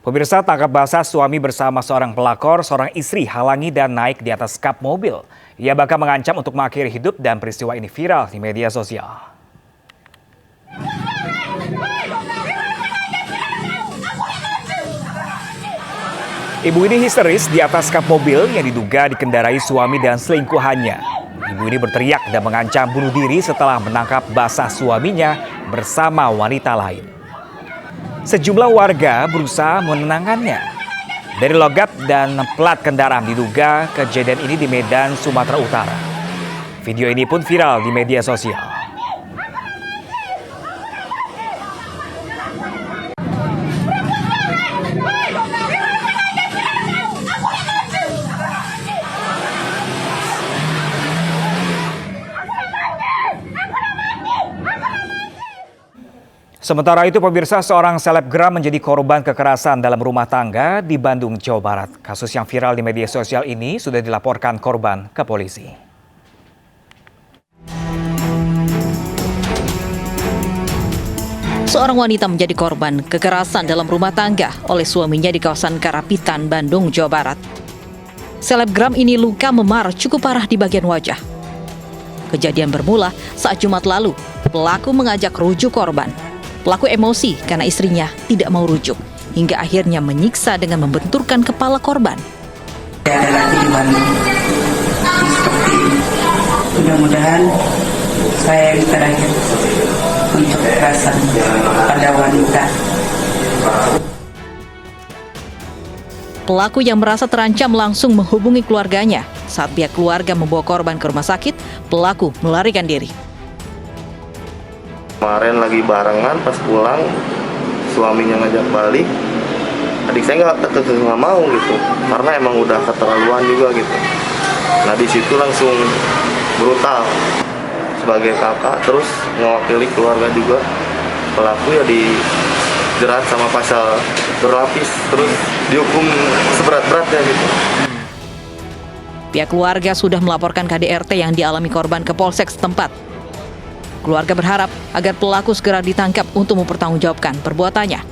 Pemirsa, tangkap basah suami bersama seorang pelakor, seorang istri halangi dan naik di atas kap mobil. Ia bahkan mengancam untuk mengakhiri hidup dan peristiwa ini viral di media sosial. Ibu ini histeris di atas kap mobil yang diduga dikendarai suami dan selingkuhannya. Ibu ini berteriak dan mengancam bunuh diri setelah menangkap basah suaminya bersama wanita lain. Sejumlah warga berusaha menenangkannya. Dari logat dan plat kendaraan diduga kejadian ini di Medan, Sumatera Utara. Video ini pun viral di media sosial. Sementara itu, pemirsa, seorang selebgram menjadi korban kekerasan dalam rumah tangga di Bandung, Jawa Barat. Kasus yang viral di media sosial ini sudah dilaporkan korban ke polisi. Seorang wanita menjadi korban kekerasan dalam rumah tangga oleh suaminya di kawasan Karapitan, Bandung, Jawa Barat. Selebgram ini luka memar cukup parah di bagian wajah. Kejadian bermula saat Jumat lalu, pelaku mengajak rujuk korban. Pelaku emosi karena istrinya tidak mau rujuk, hingga akhirnya menyiksa dengan membenturkan kepala korban. Ada lagi di Bandung. Seperti mudah-mudahan saya yang terakhir untuk kekerasan pada wanita. Pelaku yang merasa terancam langsung menghubungi keluarganya. Saat pihak keluarga membawa korban ke rumah sakit, pelaku melarikan diri. Kemarin lagi barengan, pas pulang suaminya ngajak balik, adik saya nggak mau gitu, karena emang udah keterlaluan juga gitu. Nah di situ langsung brutal sebagai kakak, terus mewakili keluarga juga. Pelaku ya dijerat sama pasal berlapis, terus dihukum seberat-beratnya gitu. Pihak keluarga sudah melaporkan KDRT yang dialami korban ke Polsek setempat. Keluarga berharap agar pelaku segera ditangkap untuk mempertanggungjawabkan perbuatannya.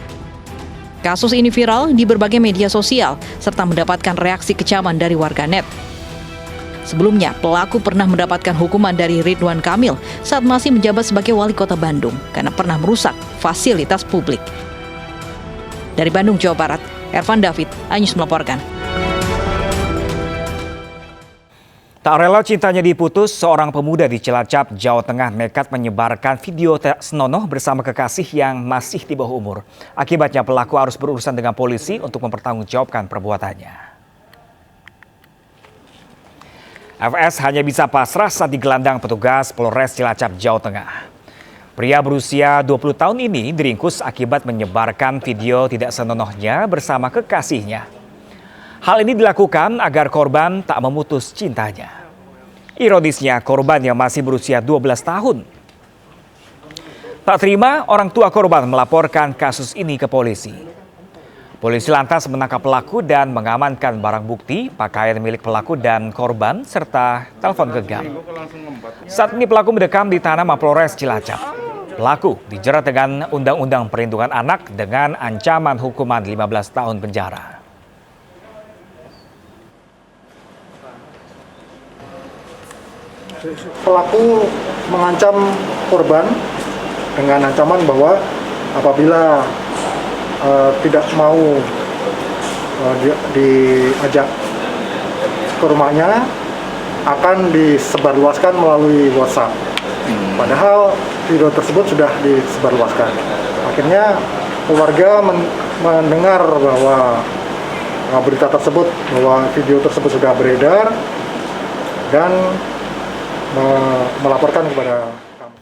Kasus ini viral di berbagai media sosial serta mendapatkan reaksi kecaman dari warganet. Sebelumnya, pelaku pernah mendapatkan hukuman dari Ridwan Kamil saat masih menjabat sebagai wali kota Bandung karena pernah merusak fasilitas publik. Dari Bandung, Jawa Barat, Ervan David, iNews melaporkan. Tak rela cintanya diputus, seorang pemuda di Cilacap, Jawa Tengah nekat menyebarkan video tak senonoh bersama kekasih yang masih di bawah umur. Akibatnya pelaku harus berurusan dengan polisi untuk mempertanggungjawabkan perbuatannya. FS hanya bisa pasrah saat digelandang petugas Polres Cilacap, Jawa Tengah. Pria berusia 20 tahun ini diringkus akibat menyebarkan video tidak senonohnya bersama kekasihnya. Hal ini dilakukan agar korban tak memutus cintanya. Ironisnya, korban yang masih berusia 12 tahun. Tak terima, orang tua korban melaporkan kasus ini ke polisi. Polisi lantas menangkap pelaku dan mengamankan barang bukti, pakaian milik pelaku dan korban, serta telepon genggam. Saat ini pelaku mendekam di tanah Mapolres Cilacap. Pelaku dijerat dengan Undang-Undang Perlindungan Anak dengan ancaman hukuman 15 tahun penjara. Pelaku mengancam korban dengan ancaman bahwa apabila tidak mau diajak ke rumahnya akan disebarluaskan melalui WhatsApp. Padahal video tersebut sudah disebarluaskan. Akhirnya keluarga mendengar bahwa berita tersebut, bahwa video tersebut sudah beredar dan melaporkan kepada kami.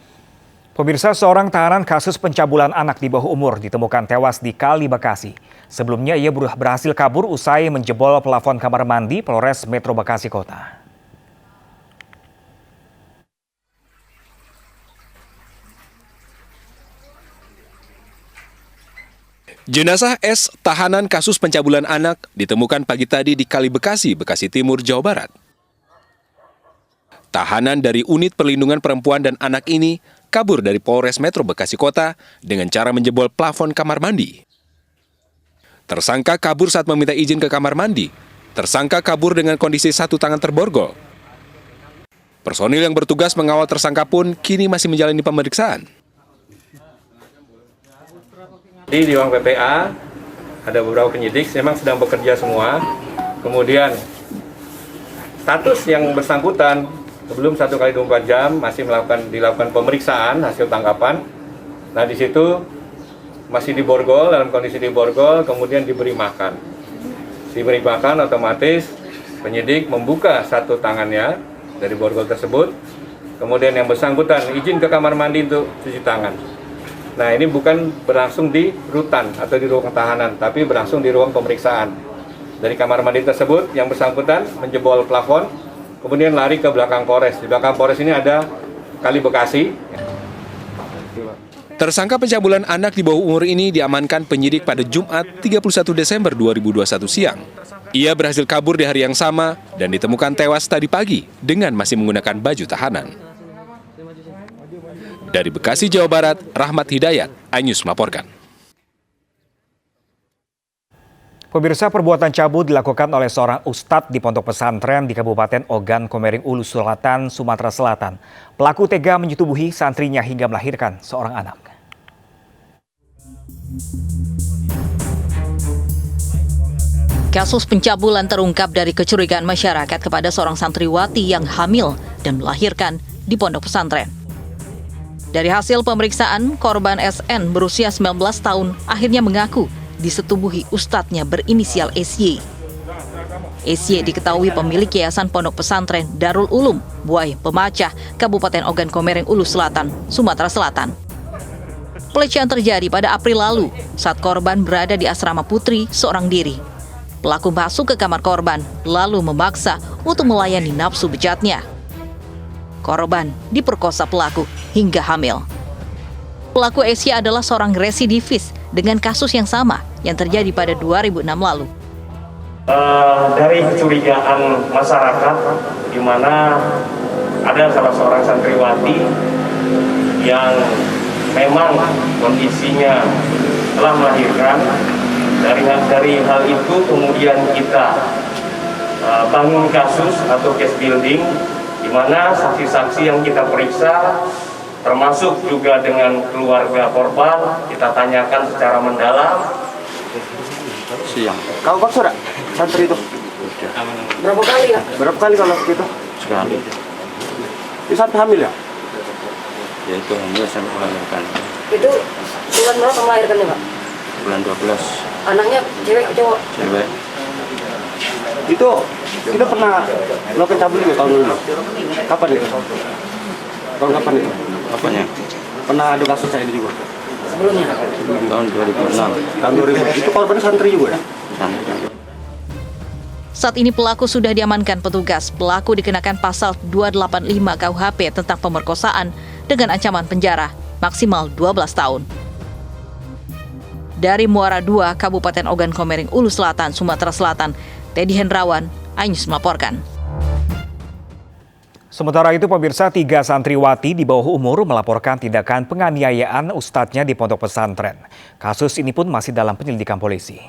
Pemirsa, seorang tahanan kasus pencabulan anak di bawah umur ditemukan tewas di Kali Bekasi. Sebelumnya ia berhasil kabur usai menjebol plafon kamar mandi Polres Metro Bekasi Kota. Jenazah S, tahanan kasus pencabulan anak, ditemukan pagi tadi di Kali Bekasi, Bekasi Timur, Jawa Barat. Tahanan dari Unit Perlindungan Perempuan dan Anak ini kabur dari Polres Metro Bekasi Kota dengan cara menjebol plafon kamar mandi. Tersangka kabur saat meminta izin ke kamar mandi. Tersangka kabur dengan kondisi satu tangan terborgol. Personil yang bertugas mengawal tersangka pun kini masih menjalani pemeriksaan. Di ruang PPA ada beberapa penyidik memang sedang bekerja semua. Kemudian status yang bersangkutan sebelum 1 kali 24 jam masih dilakukan pemeriksaan hasil tangkapan. Nah, di situ masih diborgol, dalam kondisi diborgol, kemudian diberi makan. Diberi makan, otomatis penyidik membuka satu tangannya dari borgol tersebut. Kemudian yang bersangkutan izin ke kamar mandi untuk cuci tangan. Nah, ini bukan berlangsung di rutan atau di ruang tahanan, tapi berlangsung di ruang pemeriksaan. Dari kamar mandi tersebut, yang bersangkutan menjebol plafon, kemudian lari ke belakang Polres. Di belakang Polres ini ada Kali Bekasi. Tersangka pencabulan anak di bawah umur ini diamankan penyidik pada Jumat 31 Desember 2021 siang. Ia berhasil kabur di hari yang sama dan ditemukan tewas tadi pagi dengan masih menggunakan baju tahanan. Dari Bekasi, Jawa Barat, Rahmat Hidayat, iNews melaporkan. Pemirsa, perbuatan cabul dilakukan oleh seorang ustadz di pondok pesantren di Kabupaten Ogan Komering Ulu Selatan, Sumatera Selatan. Pelaku tega menyetubuhi santrinya hingga melahirkan seorang anak. Kasus pencabulan terungkap dari kecurigaan masyarakat kepada seorang santriwati yang hamil dan melahirkan di pondok pesantren. Dari hasil pemeriksaan, korban SN berusia 19 tahun akhirnya mengaku disetubuhi ustadznya berinisial SY. SY diketahui pemilik yayasan pondok pesantren Darul Ulum, Buai Pemacah, Kabupaten Ogan Komering Ulu Selatan, Sumatera Selatan. Pelecehan terjadi pada April lalu saat korban berada di asrama putri seorang diri. Pelaku masuk ke kamar korban lalu memaksa untuk melayani nafsu bejatnya. Korban diperkosa pelaku hingga hamil. Pelaku SY adalah seorang residivis dengan kasus yang sama yang terjadi pada 2006 lalu. Dari kecurigaan masyarakat, di mana ada salah seorang santriwati yang memang kondisinya telah melahirkan. Dari hal itu kemudian kita bangun kasus atau case building, di mana saksi-saksi yang kita periksa termasuk juga dengan keluarga korban kita tanyakan secara mendalam. Siang. Kau bakso dak? Santri itu? Berapa kali ya? Berapa kali kalau gitu? Sekali. Itu sampai hamil ya? Ya itu hamil sampai melahirkan. Itu bulan berapa melahirkannya Pak? Bulan 12. Anaknya cewek ke cowok? Cewek. Itu kita pernah melakukan cabul juga tahun dulu. Kapan itu? Tahun kapan itu? Apanya? Pernah ada kasus saya ini juga. Sebelumnya? Sebelum tahun 2006. Tahun 2000. Itu korbannya santri juga ya? Santri. Saat ini pelaku sudah diamankan petugas. Pelaku dikenakan pasal 285 KUHP tentang pemerkosaan dengan ancaman penjara maksimal 12 tahun. Dari Muara II, Kabupaten Ogan Komering Ulu Selatan, Sumatera Selatan, Teddy Hendrawan, iNews melaporkan. Sementara itu, pemirsa, 3 santriwati di bawah umur melaporkan tindakan penganiayaan ustadznya di pondok pesantren. Kasus ini pun masih dalam penyelidikan polisi.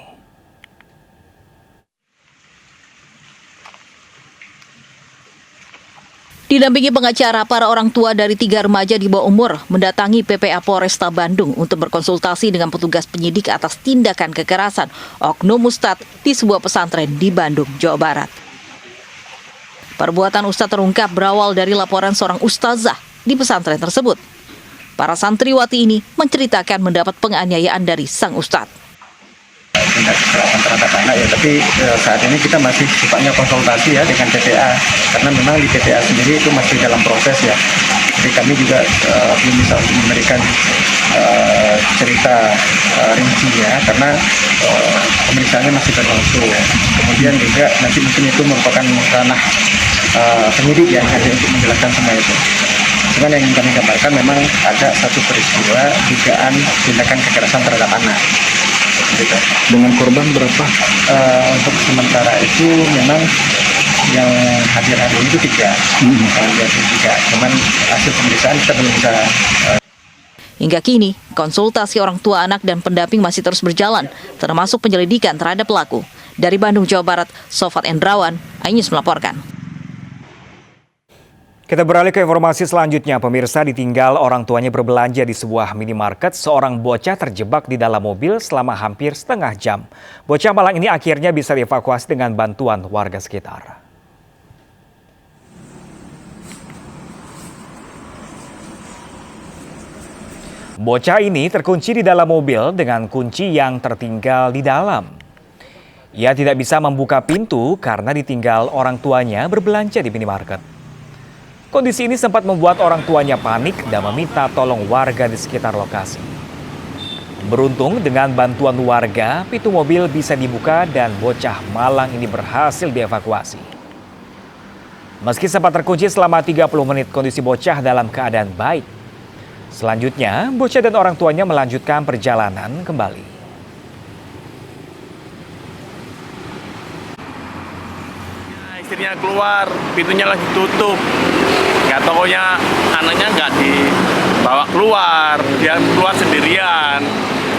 Didampingi pengacara, para orang tua dari 3 remaja di bawah umur mendatangi PPA Polresta Bandung untuk berkonsultasi dengan petugas penyidik atas tindakan kekerasan oknum ustadz di sebuah pesantren di Bandung, Jawa Barat. Perbuatan ustadz terungkap berawal dari laporan seorang ustazah di pesantren tersebut. Para santriwati ini menceritakan mendapat penganiayaan dari sang ustadz. Tindak kekerasan terhadap anak ya, tapi saat ini kita masih sifatnya konsultasi ya dengan PPA, karena memang di PPA sendiri itu masih dalam proses ya. Jadi kami juga belum bisa untuk memberikan cerita rinci ya, karena pemeriksaannya masih berlangsung. Kemudian juga nanti mungkin itu merupakan ranah penyidik ya, nanti untuk menjelaskan semua itu. Cuman yang kami gambarkan memang ada satu peristiwa dugaan tindakan kekerasan terhadap anak. Gitu. Dengan korban berapa? Untuk sementara itu memang yang hadir hari ini itu 3. Cuman hasil pemeriksaan kita belum bisa. Hingga kini, konsultasi orang tua anak dan pendamping masih terus berjalan, termasuk penyelidikan terhadap pelaku. Dari Bandung, Jawa Barat, Sofat Endrawan, iNews melaporkan. Kita beralih ke informasi selanjutnya. Pemirsa, ditinggal orang tuanya berbelanja di sebuah minimarket, seorang bocah terjebak di dalam mobil selama hampir setengah jam. Bocah malang ini akhirnya bisa dievakuasi dengan bantuan warga sekitar. Bocah ini terkunci di dalam mobil dengan kunci yang tertinggal di dalam. Ia tidak bisa membuka pintu karena ditinggal orang tuanya berbelanja di minimarket. Kondisi ini sempat membuat orang tuanya panik dan meminta tolong warga di sekitar lokasi. Beruntung dengan bantuan warga, pintu mobil bisa dibuka dan bocah malang ini berhasil dievakuasi. Meski sempat terkunci selama 30 menit, kondisi bocah dalam keadaan baik. Selanjutnya, bocah dan orang tuanya melanjutkan perjalanan kembali. Istrinya keluar, pintunya lagi tutup. Nggak tokonya anaknya nggak dibawa keluar, dia keluar sendirian.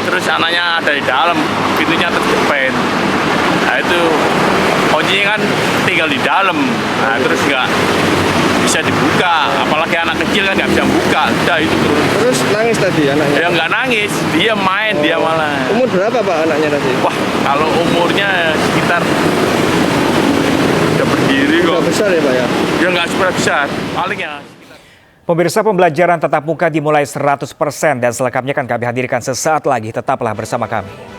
Terus anaknya ada di dalam, pintunya terjepit. Nah itu kuncinya kan tinggal di dalam. Nah terus nggak bisa dibuka, apalagi anak kecil kan nggak bisa buka. Udah itu Terus nangis tadi anaknya? dia nggak nangis, dia main, dia malah. Umur berapa Pak anaknya tadi? Wah kalau umurnya sekitar udah berdiri kok. Udah besar ya Pak ya? Dia nggak super besar, paling ya. Pemirsa, pembelajaran tatap muka dimulai 100% dan selengkapnya akan kami hadirkan sesaat lagi. Tetaplah bersama kami.